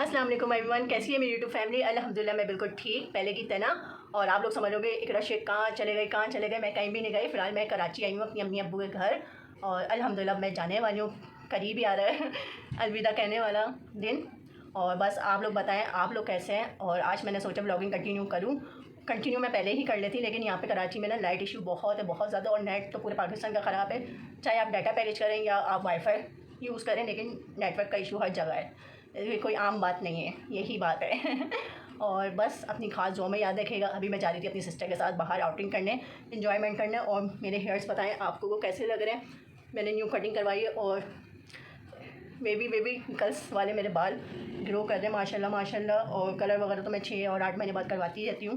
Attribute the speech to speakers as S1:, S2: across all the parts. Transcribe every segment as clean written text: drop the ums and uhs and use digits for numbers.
S1: अस्सलाम वालेकुम एवरीवन, कैसी है मेरी यूट्यूब फैमिली। अल्हम्दुलिल्लाह मैं बिल्कुल ठीक पहले की तरह। और आप लोग समझोगे इकरा शेख कहाँ चले गए। मैं कहीं भी नहीं गई। फ़िलहाल मैं कराची आई हूँ अपनी अम्मी अब्बू के घर और अल्हम्दुलिल्लाह मैं जाने वाली हूँ। करीब ही आ रहा है अलविदा कहने वाला दिन। और बस आप लोग बताएं आप लोग कैसे हैं। और आज मैंने सोचा ब्लॉगिंग कंटिन्यू मैं पहले ही कर लेती, लेकिन यहाँ पे कराची में ना लाइट इशू बहुत है, बहुत ज़्यादा। और नेट तो पूरे पाकिस्तान का ख़राब है, चाहे आप डाटा पैकेज करें या आप वाईफाई यूज़ करें, लेकिन नेटवर्क का इशू हर जगह है। ये कोई आम बात नहीं है, यही बात है और बस अपनी खास दुआ में याद रखिएगा। अभी मैं जा रही थी अपनी सिस्टर के साथ बाहर आउटिंग करने, इन्जॉयमेंट करने। और मेरे हेयर्स बताएं आपको वो कैसे लग रहे हैं। मैंने न्यू कटिंग करवाई है और बेबी कल्स वाले मेरे बाल ग्रो कर रहे हैं माशाल्लाह। और कलर वगैरह तो मैं 6 और 8 महीने बाद करवाती रहती हूँ।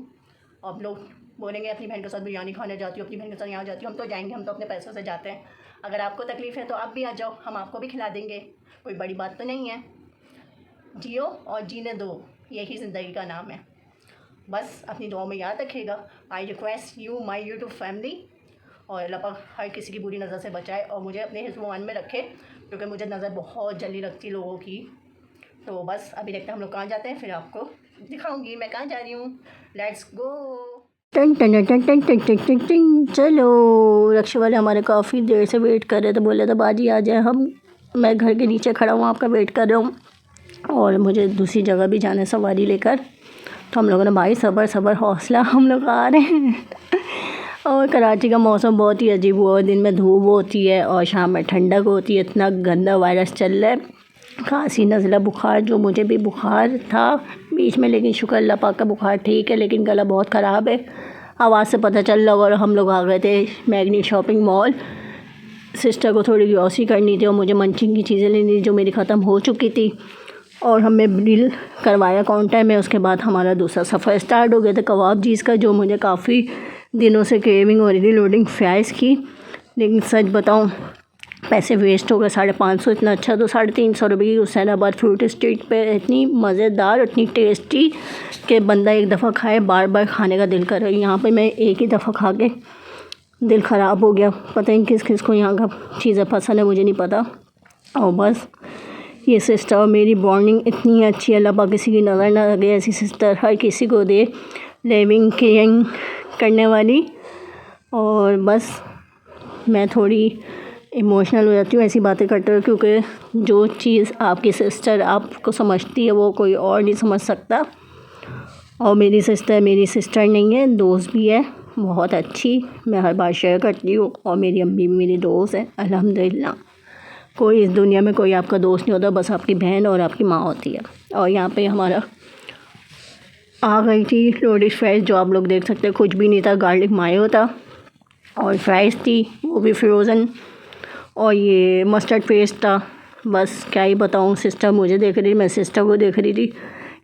S1: आप लोग बोलेंगे अपनी बहन के साथ बिरयानी खाने जाती हूँ, अपनी बहन के साथ यहाँ जाती हूँ। हम तो जाएंगे, हम तो अपने पैसों से जाते हैं। अगर आपको तकलीफ़ है तो आप भी आ जाओ, हम आपको भी खिला देंगे, कोई बड़ी बात तो नहीं है। जियो और जीने दो, यही ज़िंदगी का नाम है। बस अपनी दुआ में याद रखिएगा। I request you my YouTube family. और अल्लाह पाक हर किसी की बुरी नज़र से बचाए और मुझे अपने हिस्सों में रखे, क्योंकि मुझे नज़र बहुत जल्दी लगती लोगों की। तो बस अभी देखते हैं हम लोग कहाँ जाते हैं, फिर आपको दिखाऊंगी मैं कहाँ जा रही हूँ। Let's go. टन टन टन टन टन टन टन टन। चलो, रक्षा वाले हमारे काफ़ी देर से वेट कर रहे थे, बोले थे बाजी आ जाए। मैं घर के नीचे खड़ा हूँ, आपका वेट कर रहा हूँ और मुझे दूसरी जगह भी जाना है सवारी लेकर। तो हम लोगों ने भाई सब्र हौसला, हम लोग आ रहे हैं और कराची का मौसम बहुत ही अजीब हुआ है। दिन में धूप होती है और शाम में ठंडक होती है। इतना गंदा वायरस चल रहा है, खांसी नज़ला बुखार, जो मुझे भी बुखार था बीच में, लेकिन शुक्र अल्लाह पाक का बुखार ठीक है, लेकिन गला बहुत ख़राब है। आवाज़ से पता चल रहा। और हम लोग आ गए थे मैग्नेट शॉपिंग मॉल। सिस्टर को थोड़ी ग्रॉसरी करनी थी और मुझे मंचिंग की चीज़ें लेनी थी जो मेरी ख़त्म हो चुकी थी। और हमें बिल करवाया काउंटर में। उसके बाद हमारा दूसरा सफ़र स्टार्ट हो गया था कबाब जीज का, जो मुझे काफ़ी दिनों से क्रेविंग हो रही थी लोडिंग फ्राइज़ की। लेकिन सच बताऊं पैसे वेस्ट हो गए। 550 इतना अच्छा तो 350 रुपये की हुसैनाबाद फ्रूट स्ट्रीट पे इतनी मज़ेदार, इतनी टेस्टी कि बंदा एक दफ़ा खाए बार बार खाने का दिल कर रहा है। यहाँ पे मैं एक ही दफ़ा खा के दिल ख़राब हो गया। पता नहीं किस किस को यहाँ का चीज़ें पसंद है, मुझे नहीं पता। और बस ये सिस्टर और मेरी बॉन्डिंग इतनी अच्छी है, अल्लाह पाक किसी की नज़र ना लगे ऐसी सिस्टर हर किसी को दे, लिविंग केयरिंग करने वाली। और बस मैं थोड़ी इमोशनल हो जाती हूँ ऐसी बातें करते हुए, क्योंकि जो चीज़ आपकी सिस्टर आपको समझती है वो कोई और नहीं समझ सकता। और मेरी सिस्टर नहीं है, दोस्त भी है बहुत अच्छी, मैं हर बार शेयर करती हूँ। और मेरी अम्मी भी मेरी दोस्त है अल्हम्दुलिल्लाह। कोई इस दुनिया में कोई आपका दोस्त नहीं होता, बस आपकी बहन और आपकी माँ होती है। और यहाँ पे हमारा आ गई थी लोडेड फ्राइज़, जो आप लोग देख सकते हैं। कुछ भी नहीं था, गार्लिक मायो था और फ्राइज़ थी, वो भी फ्रोज़न। और ये मस्टर्ड पेस्ट था। बस क्या ही बताऊँ, सिस्टर मुझे देख रही, मैं सिस्टर को देख रही थी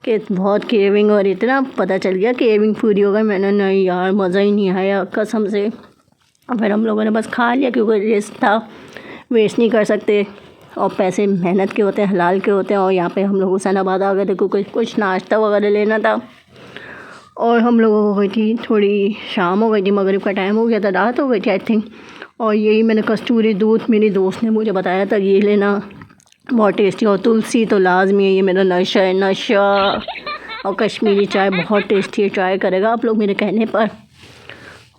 S1: कि बहुत क्रेविंग। और इतना पता चल गया क्रेविंग पूरी हो गई। मैंने नहीं यार, मज़ा ही नहीं आया कसम से। और फिर हम लोगों ने बस खा लिया, क्योंकि रिस्क था, वेस्ट नहीं कर सकते। और पैसे मेहनत के होते हैं, हलाल के होते हैं। और यहाँ पे हम लोग हुसैनाबाद आ गए थे क्योंकि कुछ नाश्ता वगैरह लेना था। और हम लोगों को गई थी, थोड़ी शाम हो गई थी, मगरिब का टाइम हो गया था, रात हो गई थी आई थिंक। और यही मैंने कस्तूरी दूध, मेरी दोस्त ने मुझे बताया था ये लेना, बहुत टेस्टी। और तुलसी तो लाजमी है, ये मेरा नशा है, नशा। और कश्मीरी चाय बहुत टेस्टी है, ट्राई करेगा आप लोग मेरे कहने पर।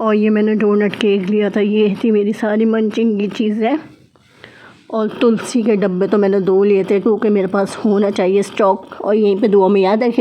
S1: और ये मैंने डोनट केक लिया था, ये थी मेरी सारी मंचिंग की चीज़ें। और तुलसी के डब्बे तो मैंने 2 लिए थे, क्योंकि मेरे पास होना चाहिए स्टॉक। और यहीं पे दुआ में याद रखिए।